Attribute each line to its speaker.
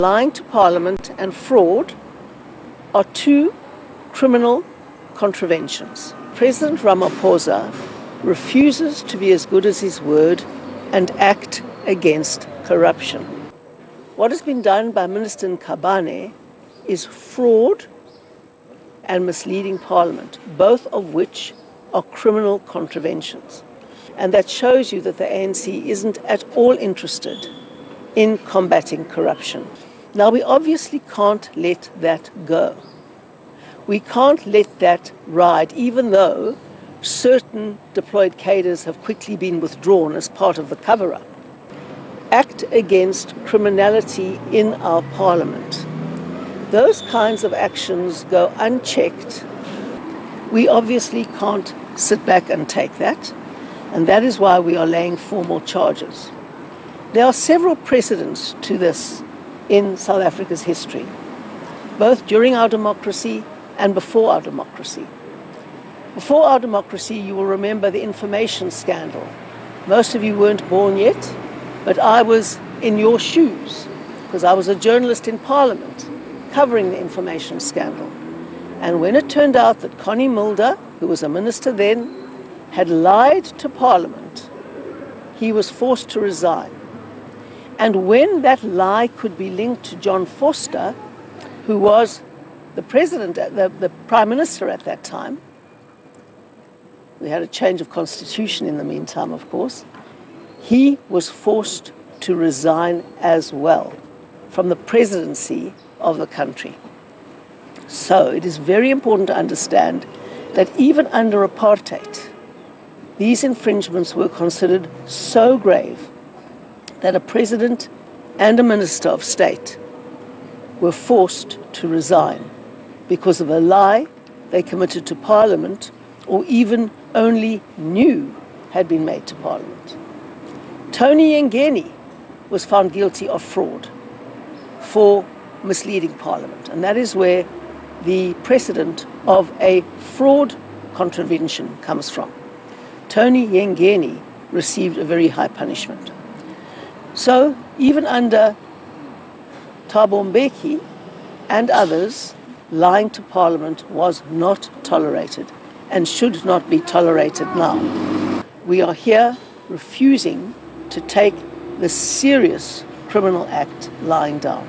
Speaker 1: Lying to Parliament and fraud are two criminal contraventions. President Ramaphosa refuses to be as good as his word and act against corruption. What has been done by Minister Nkabane is fraud and misleading Parliament, both of which are criminal contraventions. And that shows you that the ANC isn't at all interested in combating corruption. Now, we obviously can't let that go. We can't let that ride, even though certain deployed cadres have quickly been withdrawn as part of the cover-up. Act against criminality in our Parliament. Those kinds of actions go unchecked. We obviously can't sit back and take that, and that is why we are laying formal charges. There are several precedents to this in South Africa's history, both during our democracy and before our democracy. Before our democracy, you will remember the information scandal. Most of you weren't born yet, but I was in your shoes because I was a journalist in Parliament covering the information scandal. And when it turned out that Connie Mulder, who was a minister then, had lied to Parliament, he was forced to resign. And when that lie could be linked to John Vorster, who was the president, the prime minister at that time, we had a change of constitution in the meantime, of course, he was forced to resign as well from the presidency of the country. So it is very important to understand that even under apartheid, these infringements were considered so grave that a president and a minister of state were forced to resign because of a lie they committed to Parliament or even only knew had been made to Parliament. Tony Yengeni was found guilty of fraud for misleading Parliament, and that is where the precedent of a fraud contravention comes from. Tony Yengeni received a very high punishment. So even under Thabo Mbeki and others, lying to Parliament was not tolerated and should not be tolerated now. We are here refusing to take the serious criminal act lying down.